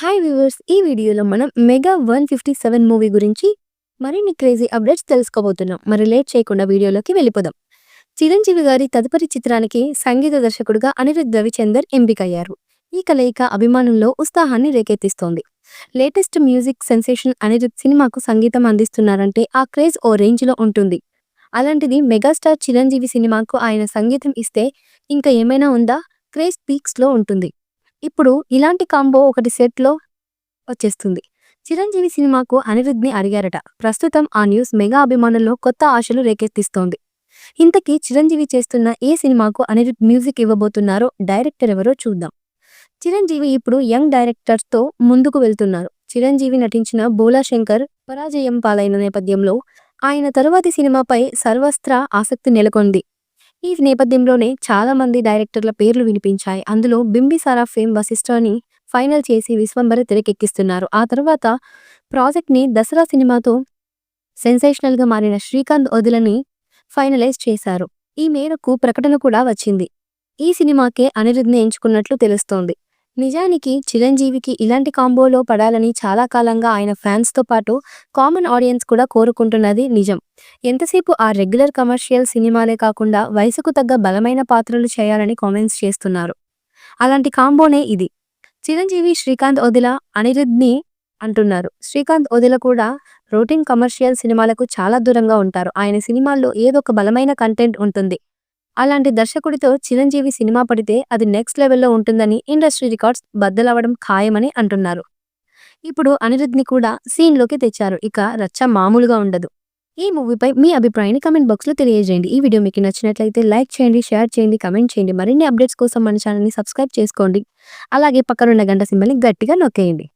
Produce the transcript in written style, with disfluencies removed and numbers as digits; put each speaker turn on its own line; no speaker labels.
Hi viewers, ఈ వీడియోలో మనం మెగా 157 మూవీ గురించి మరిన్ని క్రేజీ అప్డేట్స్ తెలుసుకోబోతున్నాం. మరి లేట్ చేయకుండా వీడియోలోకి వెళ్ళిపోదాం. చిరంజీవి గారి తదుపరి చిత్రానికి సంగీత దర్శకుడిగా అనిరుద్ రవిచందర్ ఎంపికయ్యారు. ఈ కలయిక అభిమానుల్లో ఉత్సాహాన్ని రేకెత్తిస్తోంది. లేటెస్ట్ మ్యూజిక్ సెన్సేషన్ అనిరుద్ సినిమాకు సంగీతం అందిస్తున్నారంటే ఆ క్రేజ్ ఓ రేంజ్లో ఉంటుంది. అలాంటిది మెగాస్టార్ చిరంజీవి సినిమాకు ఆయన సంగీతం ఇస్తే ఇంకా ఏమైనా ఉందా? క్రేజ్ పీక్స్లో ఉంటుంది. ఇప్పుడు ఇలాంటి కాంబో ఒకటి సెట్లో వచ్చేస్తుంది. చిరంజీవి సినిమాకు అనిరుద్ని అడిగారట. ప్రస్తుతం ఆ న్యూస్ మెగా అభిమానుల్లో కొత్త ఆశలు రేకెత్తిస్తోంది. ఇంతకీ చిరంజీవి చేస్తున్న ఏ సినిమాకు అనిరుద్ మ్యూజిక్ ఇవ్వబోతున్నారో, డైరెక్టర్ ఎవరో చూద్దాం. చిరంజీవి ఇప్పుడు యంగ్ డైరెక్టర్స్తో ముందుకు వెళ్తున్నారు. చిరంజీవి నటించిన బోలా శంకర్ పరాజయం పాలైన నేపథ్యంలో ఆయన తరువాతి సినిమాపై సర్వస్త్ర ఆసక్తి నెలకొంది. ఈ నేపథ్యంలోనే చాలా మంది డైరెక్టర్ల పేర్లు వినిపించాయి. అందులో బింబిసారా ఫేమ్ వశిష్ఠని ఫైనల్ చేసి విశ్వంబర తెరకెక్కిస్తున్నారు. ఆ తర్వాత ప్రాజెక్ట్ని దసరా సినిమాతో సెన్సేషనల్గా మారిన శ్రీకాంత్ వదులని ఫైనలైజ్ చేశారు. ఈ మేరకు ప్రకటన కూడా వచ్చింది. ఈ సినిమాకే అనిరుద్ని ఎంచుకున్నట్లు తెలుస్తోంది. నిజానికి చిరంజీవికి ఇలాంటి కాంబోలో పడాలని చాలా కాలంగా ఆయన ఫ్యాన్స్తో పాటు కామన్ ఆడియన్స్ కూడా కోరుకుంటున్నది నిజం. ఎంతసేపు ఆ రెగ్యులర్ కమర్షియల్ సినిమాలే కాకుండా వయసుకు తగ్గ బలమైన పాత్రలు చేయాలని కామెంట్స్ చేస్తున్నారు. అలాంటి కాంబోనే ఇది. చిరంజీవి శ్రీకాంత్ వదిల అనిరుద్ని అంటున్నారు. శ్రీకాంత్ వదిల కూడా రొటీన్ కమర్షియల్ సినిమాలకు చాలా దూరంగా ఉంటారు. ఆయన సినిమాల్లో ఏదో ఒక బలమైన కంటెంట్ ఉంటుంది. అలాంటి దర్శకుడితో చిరంజీవి సినిమా పడితే అది నెక్స్ట్ లెవెల్లో ఉంటుందని ఇండస్ట్రీ రికార్డ్స్ బద్దలవడం ఖాయమని అంటున్నారు. ఇప్పుడు అనిరుద్ని కూడా సీన్లోకి తెచ్చారు. ఇక రచ్చ మామూలుగా ఉండదు. ఈ మూవీపై మీ అభిప్రాయాన్ని కమెంట్ బాక్స్లో తెలియజేయండి. ఈ వీడియో మీకు నచ్చినట్లయితే లైక్ చేయండి, షేర్ చేయండి, కమెంట్ చేయండి. మరిన్ని అప్డేట్స్ కోసం మన ఛానల్ని సబ్స్క్రైబ్ చేసుకోండి. అలాగే పక్కనున్న గంట సింబల్ని గట్టిగా నొక్కేయండి.